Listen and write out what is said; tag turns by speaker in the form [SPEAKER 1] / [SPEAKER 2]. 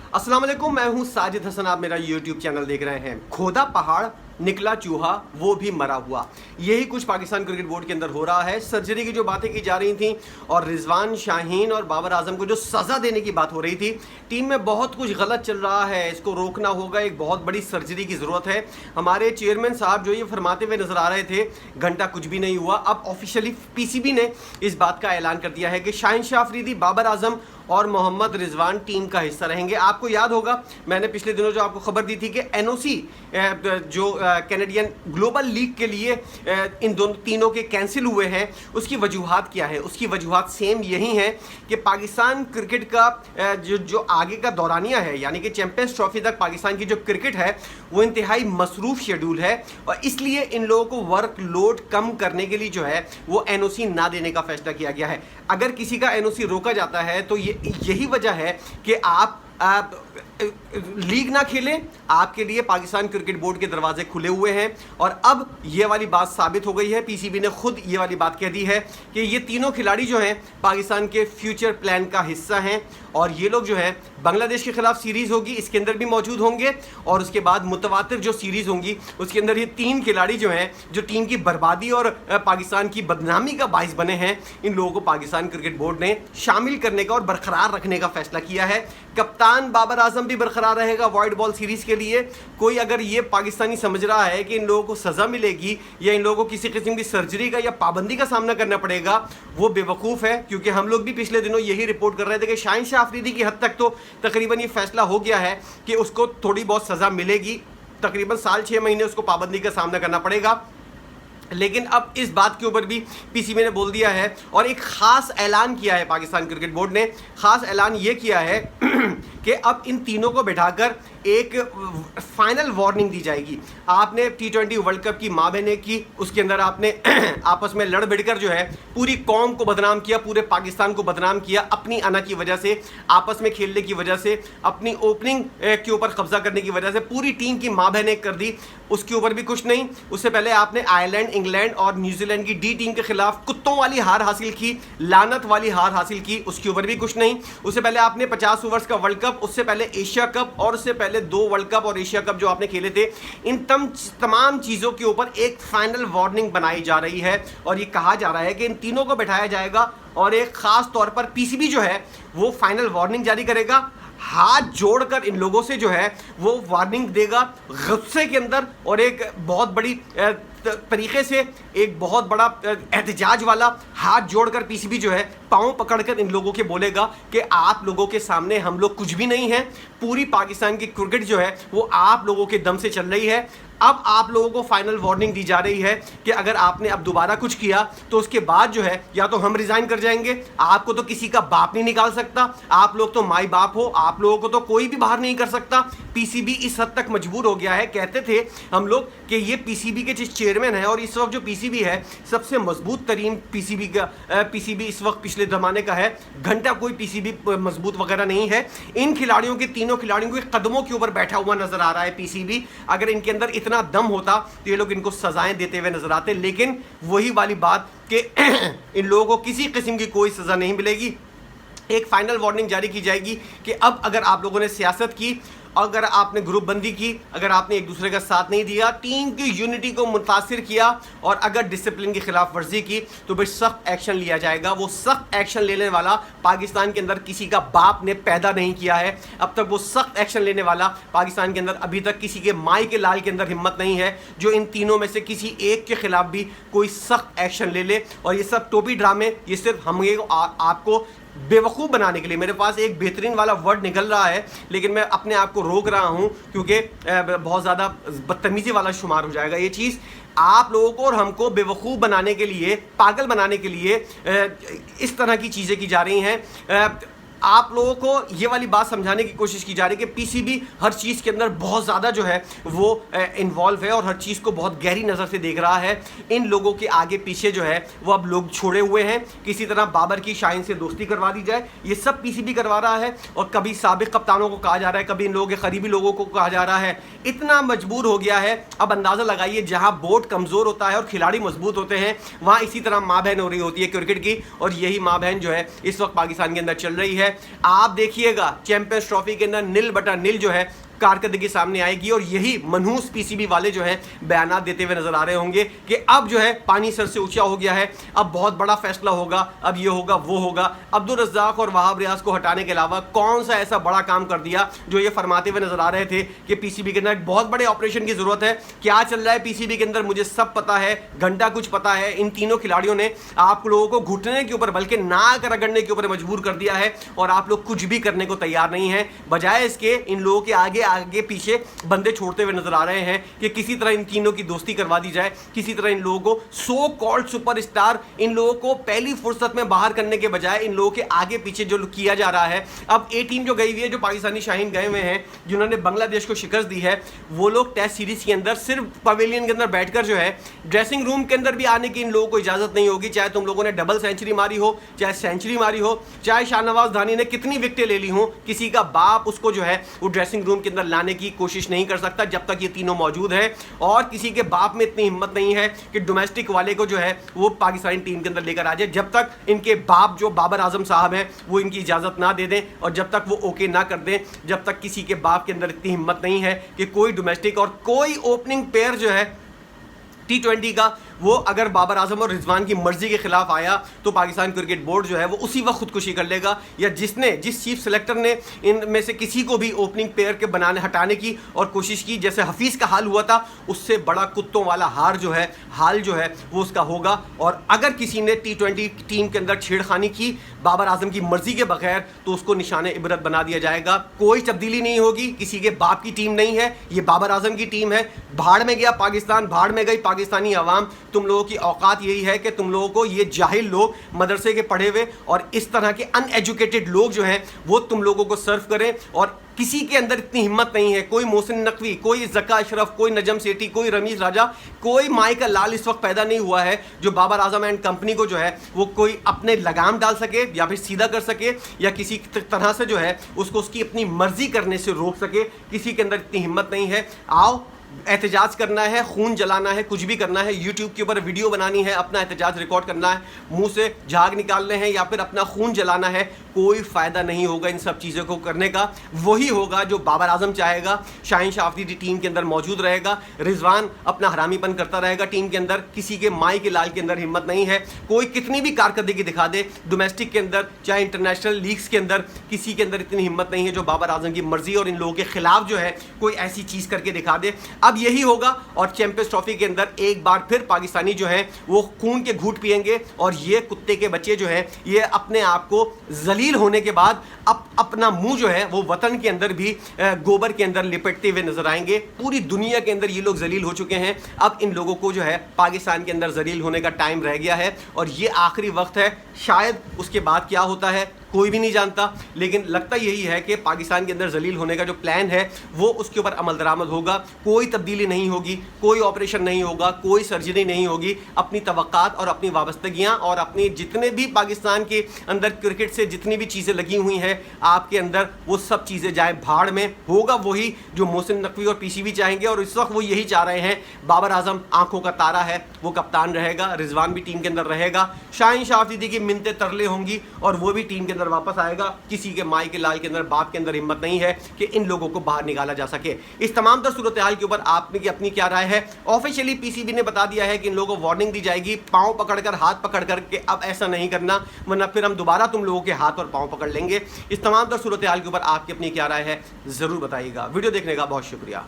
[SPEAKER 1] अस्सलाम वालेकुम, मैं हूं साजिद हसन। आप मेरा YouTube चैनल देख रहे हैं। खोदा पहाड़ निकला चूहा, वो भी मरा हुआ, यही कुछ पाकिस्तान क्रिकेट बोर्ड के अंदर हो रहा है। सर्जरी की जो बातें की जा रही थी और रिजवान शाहीन और बाबर आजम को जो सज़ा देने की बात हो रही थी, टीम में बहुत कुछ गलत चल रहा है, इसको रोकना होगा, एक बहुत बड़ी सर्जरी की ज़रूरत है। हमारे चेयरमैन साहब जो ये फरमाते हुए नजर आ रहे थे, घंटा कुछ भी नहीं हुआ। अब ऑफिशियली PCB ने इस बात का ऐलान कर दिया है कि शाहीन शाह अफरीदी, बाबर आजम और मोहम्मद रिजवान टीम का हिस्सा रहेंगे। आपको याद होगा, मैंने पिछले दिनों जो आपको खबर दी थी कि NOC जो कैनेडियन ग्लोबल लीग के लिए इन दोनों तीनों के कैंसिल हुए हैं, उसकी वजूहात क्या है? उसकी वजूहात सेम यही है कि पाकिस्तान क्रिकेट का जो आगे का दौरानिया है, यानी कि चैंपियंस ट्रॉफी तक पाकिस्तान की जो क्रिकेट है वो इंतहाई मसरूफ़ शेड्यूल है, और इसलिए इन लोगों को वर्कलोड कम करने के लिए जो है वो NOC ना देने का फैसला किया गया है। अगर किसी का NOC रोका जाता है तो यही वजह है कि आप लीग ना खेलें। आपके लिए पाकिस्तान क्रिकेट बोर्ड के दरवाजे खुले हुए हैं, और अब ये वाली बात साबित हो गई है। PCB ने खुद ये वाली बात कह दी है कि ये तीनों खिलाड़ी जो हैं पाकिस्तान के फ्यूचर प्लान का हिस्सा हैं, और ये लोग जो हैं बांग्लादेश के खिलाफ सीरीज़ होगी इसके अंदर भी मौजूद होंगे, और उसके बाद मुतवातिर जो सीरीज़ होंगी उसके अंदर ये तीन खिलाड़ी जो हैं, जो टीम की बर्बादी और पाकिस्तान की बदनामी का बाइस बने हैं, इन लोगों को पाकिस्तान क्रिकेट बोर्ड ने शामिल करने का और बरकरार रखने का फैसला किया है। कप्तान बाबर आजम भी बरकरार रहेगा वाइट बॉल सीरीज़ के लिए। कोई अगर ये पाकिस्तानी समझ रहा है कि इन लोगों को सज़ा मिलेगी या इन लोगों को किसी किस्म की सर्जरी का या पाबंदी का सामना करना पड़ेगा, वो बेवकूफ़ है। क्योंकि हम लोग भी पिछले दिनों यही रिपोर्ट कर रहे थे कि शाहीन शाह अफरीदी की हद तक तो तकरीबन ये फैसला हो गया है कि उसको थोड़ी बहुत सज़ा मिलेगी, तकरीबन साल 6 महीने उसको पाबंदी का सामना करना पड़ेगा। लेकिन अब इस बात के ऊपर भी PCB ने बोल दिया है और एक ख़ास ऐलान किया है। पाकिस्तान क्रिकेट बोर्ड ने ख़ास ऐलान ये किया है कि अब इन तीनों को बैठाकर एक फाइनल वार्निंग दी जाएगी। आपने T20 वर्ल्ड कप की माँ बहने की, उसके अंदर आपने आपस में लड़ भिड़कर जो है पूरी कौम को बदनाम किया, पूरे पाकिस्तान को बदनाम किया, अपनी अना की वजह से, आपस में खेलने की वजह से, अपनी ओपनिंग के ऊपर कब्जा करने की वजह से पूरी टीम की माँ बहने कर दी। उसके ऊपर भी कुछ नहीं। उससे पहले आपने आयरलैंड, इंग्लैंड और न्यूजीलैंड की D टीम के खिलाफ कुत्तों वाली हार हासिल की, लानत वाली हार हासिल की, उसके ऊपर भी कुछ नहीं। उससे पहले आपने 50 ओवर्स का वर्ल्ड कप, उससे पहले एशिया कप और उससे पहले 2 वर्ल्ड कप और एशिया कप जो आपने खेले थे, इन तमाम चीज़ों के ऊपर एक फाइनल वार्निंग बनाई जा रही है, और ये कहा जा रहा है कि इन तीनों को बैठाया जाएगा और एक ख़ास तौर पर PCB जो है वो फाइनल वार्निंग जारी करेगा। हाथ जोड़कर इन लोगों से जो है वो वार्निंग देगा गुस्से के अंदर, और एक बहुत बड़ी तरीके से एक बहुत बड़ा एहतजाज वाला हाथ जोड़कर PCB जो है पाँव पकड़कर इन लोगों के बोलेगा कि आप लोगों के सामने हम लोग कुछ भी नहीं हैं। पूरी पाकिस्तान की क्रिकेट जो है वो आप लोगों के दम से चल रही है। अब आप लोगों को फाइनल वार्निंग दी जा रही है कि अगर आपने अब दोबारा कुछ किया तो उसके बाद जो है या तो हम रिज़ाइन कर जाएंगे, आपको तो किसी का बाप नहीं निकाल सकता, आप लोग तो माई बाप हो, आप लोगों को तो कोई भी बाहर नहीं कर सकता। PCB इस हद तक मजबूर हो गया है। कहते थे हम लोग कि ये PCB के जिस चेयरमैन है, और इस वक्त जो PCB है सबसे मजबूत तरीन PCB इस वक्त पिछले ज़माने का है। घंटा कोई PCB मजबूत वगैरह नहीं है। इन खिलाड़ियों के, तीनों खिलाड़ियों के कदमों के ऊपर बैठा हुआ नजर आ रहा है PCB। अगर इनके अंदर इतना दम होता तो ये लोग इनको सजाएं देते हुए नजर आते, लेकिन वही वाली बात कि इन लोगों को किसी किस्म की कोई सजा नहीं मिलेगी। एक फाइनल वार्निंग जारी की जाएगी कि अब अगर आप लोगों ने सियासत की, अगर आपने ग्रुप बंदी की, अगर आपने एक दूसरे का साथ नहीं दिया, टीम की यूनिटी को मुतासिर किया, और अगर डिसिप्लिन की खिलाफ वर्जी की, तो फिर सख्त एक्शन लिया जाएगा। वो सख्त एक्शन लेने वाला पाकिस्तान के अंदर किसी का बाप ने पैदा नहीं किया है अब तक। वो सख्त एक्शन लेने वाला पाकिस्तान के अंदर अभी तक किसी के माई के लाल के अंदर हिम्मत नहीं है जो इन तीनों में से किसी एक के खिलाफ भी कोई सख्त एक्शन ले ले। और ये सब टोपी ड्रामे, ये सिर्फ हम आपको बेवकूफ़ बनाने के लिए, मेरे पास एक बेहतरीन वाला वर्ड निकल रहा है लेकिन मैं अपने आप को रोक रहा हूं क्योंकि बहुत ज़्यादा बदतमीज़ी वाला शुमार हो जाएगा ये चीज़। आप लोगों को और हमको बेवकूफ़ बनाने के लिए, पागल बनाने के लिए इस तरह की चीज़ें की जा रही हैं। आप लोगों को ये वाली बात समझाने की कोशिश की जा रही है कि PCB हर चीज़ के अंदर बहुत ज़्यादा जो है वो इन्वॉल्व है और हर चीज़ को बहुत गहरी नज़र से देख रहा है। इन लोगों के आगे पीछे जो है वो अब लोग छोड़े हुए हैं। किसी तरह बाबर की शाहीन से दोस्ती करवा दी जाए, ये सब PCB करवा रहा है। और कभी साबिक कप्तानों को कहा जा रहा है, कभी इन लोगों के करीबी लोगों को कहा जा रहा है। इतना मजबूर हो गया है। अब अंदाज़ा लगाइए, जहाँ बोर्ड कमज़ोर होता है और खिलाड़ी मजबूत होते हैं, वहाँ इसी तरह माँ बहन हो रही होती है क्रिकेट की। और यही माँ बहन जो है इस वक्त पाकिस्तान के अंदर चल रही है। है। आप देखिएगा चैंपियंस ट्रॉफी के अंदर नील बटा नील जो है कारकर्दगी सामने आएगी और यही मनहूस पीसीबी वाले जो है बयान देते हुए नजर आ रहे होंगे कि अब जो है पानी सर से ऊंचा हो गया है, अब बहुत बड़ा फैसला होगा, अब ये होगा वो होगा। अब्दुल रज्जाक और वहाब रियाज को हटाने के अलावा कौन सा ऐसा बड़ा काम कर दिया जो ये फरमाते हुए नजर आ रहे थे कि पीसीबी के अंदर एक बहुत बड़े ऑपरेशन की जरूरत है। क्या चल रहा है पीसीबी के अंदर मुझे सब पता है, घंटा कुछ पता है। इन तीनों खिलाड़ियों ने आप लोगों को घुटने के ऊपर बल्कि नाक रगड़ने के ऊपर मजबूर कर दिया है और आप लोग कुछ भी करने को तैयार नहीं है। बजाय इसके इन लोगों के आगे आगे पीछे बंदे छोड़ते हुए नजर आ रहे हैं कि किसी तरह इन तीनों की दोस्ती करवा दी जाए, किसी तरह इन लोगों को सो कॉल्ड सुपरस्टार इन लोगों को पहली फुर्सत में बाहर करने के बजाय इन लोगों के आगे पीछे जो किया जा रहा है। अब ए टीम जो गई हुई है, जो पाकिस्तानी शाहीन गए हुए हैं, जिन्होंने बांग्लादेश को शिकस्त दी है, वो लोग टेस्ट सीरीज के अंदर सिर्फ पवेलियन के अंदर बैठकर जो है ड्रेसिंग रूम के अंदर भी आने की इन लोगों को इजाजत नहीं होगी। चाहे तुम लोगों ने डबल सेंचुरी मारी हो, चाहे सेंचुरी मारी हो, चाहे शाहनवाज धानी ने कितनी विकेटें ले ली हो, किसी का बाप उसको जो है वो ड्रेसिंग रूम के अंदर लाने की कोशिश नहीं कर सकता जब तक ये तीनों मौजूद है। और किसी के बाप में इतनी हिम्मत नहीं है कि डोमेस्टिक वाले को जो है वो पाकिस्तानी टीम के अंदर लेकर आ जाए जब तक इनके बाप जो बाबर आजम साहब हैं वो इनकी इजाजत ना दे दें और जब तक वो ओके ना कर दें, जब तक किसी के बाप के अंदर इतनी हिम्मत नहीं है कि कोई डोमेस्टिक और कोई ओपनिंग पेयर जो है T20 का वो अगर बाबर आजम और रिजवान की मर्जी के खिलाफ आया तो पाकिस्तान क्रिकेट बोर्ड जो है वो उसी वक्त खुदकुशी कर लेगा। या जिस चीफ सेलेक्टर ने इनमें से किसी को भी ओपनिंग पेयर के हटाने की और कोशिश की, जैसे हफीज़ का हाल हुआ था, उससे बड़ा कुत्तों वाला हाल जो है वो उसका होगा। और अगर किसी ने T20 टीम के अंदर छेड़खानी की बाबर आजम की मर्जी के बगैर तो उसको निशाने इबरत बना दिया जाएगा। कोई तब्दीली नहीं होगी, किसी के बाप की टीम नहीं है, ये बाबर आजम की टीम है। भाड़ में गया पाकिस्तान, भाड़ में गई पाकिस्तानी अवाम। तुम लोगों की औकात यही है कि तुम लोगों को ये जाहिल लोग, मदरसे के पढ़े हुए और इस तरह के अनएजुकेटेड लोग जो हैं वो तुम लोगों को सर्व करें। और किसी के अंदर इतनी हिम्मत नहीं है, कोई मोहसिन नकवी, कोई ज़का अशरफ, कोई नजम सेठी, कोई रमीज राजा, कोई माई का लाल इस वक्त पैदा नहीं हुआ है जो बाबर आजम एंड कंपनी को जो है वो कोई अपने लगाम डाल सके या फिर सीधा कर सके या किसी तरह से जो है उसको उसकी अपनी मर्जी करने से रोक सके। किसी के अंदर इतनी हिम्मत नहीं है। आओ, एहतजाज करना है, खून जलाना है, कुछ भी करना है, यूट्यूब के ऊपर वीडियो बनानी है, अपना एहतजाज रिकॉर्ड करना है, मुंह से झाग निकालने हैं या फिर अपना खून जलाना है, कोई फ़ायदा नहीं होगा इन सब चीज़ों को करने का। वही होगा जो बाबर आजम चाहेगा। शाहीन शाह अफरीदी टीम के अंदर मौजूद रहेगा, रिजवान अपना हरामीपन करता रहेगा टीम के अंदर। किसी के माई के लाल के अंदर हिम्मत नहीं है। कोई कितनी भी कारकर्दगी दिखा दे डोमेस्टिक के अंदर चाहे इंटरनेशनल लीग्स के अंदर, किसी के अंदर इतनी हिम्मत नहीं है जो बाबर आजम की मर्जी और इन लोगों के खिलाफ जो है कोई ऐसी चीज़ करके दिखा दे। अब यही होगा और चैंपियंस ट्रॉफी के अंदर एक बार फिर पाकिस्तानी जो है वो खून के घूंट पिएंगे और ये कुत्ते के बच्चे जो है ये अपने आप को जलील होने के बाद अपना मुंह जो है वो वतन के अंदर भी गोबर के अंदर लिपटते हुए नजर आएंगे। पूरी दुनिया के अंदर ये लोग जलील हो चुके हैं। अब इन लोगों को जो है पाकिस्तान के अंदर जलील होने का टाइम रह गया है और ये आखिरी वक्त है। शायद उसके बाद क्या होता है कोई भी नहीं जानता, लेकिन लगता यही है कि पाकिस्तान के अंदर जलील होने का जो प्लान है वो उसके ऊपर अमल दरामद होगा। कोई तब्दीली नहीं होगी, कोई ऑपरेशन नहीं होगा, कोई सर्जरी नहीं होगी। अपनी तवक्कात और अपनी वाबस्तगियाँ और अपनी जितने भी पाकिस्तान के अंदर क्रिकेट से जितनी भी चीज़ें लगी हुई हैं आपके अंदर, वो सब चीज़ें जाए भाड़ में। होगा वही जो मोहसिन नकवी और पीसीबी चाहेंगे और इस वक्त वो यही चाह रहे हैं। बाबर आजम आंखों का तारा है, वो कप्तान रहेगा, रिजवान भी टीम के अंदर रहेगा, शाहीन शाह अफरीदी की मिन्नतें तरले होंगी और वो भी टीम के अंदर वापस आएगा। किसी के माई के लाल के अंदर, बाप के अंदर हिम्मत नहीं है कि इन लोगों को बाहर निकाला जा सके। इस तमाम तर सूरत हाल के ऊपर आपने की अपनी क्या राय है? ऑफिशियली पीसीबी ने बता दिया है कि इन लोगों को वार्निंग दी जाएगी, पांव पकड़कर, हाथ पकड़कर के अब ऐसा नहीं करना वरना फिर हम दोबारा तुम लोगों के हाथ और पांव पकड़ लेंगे। इस तमाम तर सूरत हाल के ऊपर आपकी अपनी क्या राय है जरूर बताइएगा। वीडियो देखने का बहुत शुक्रिया।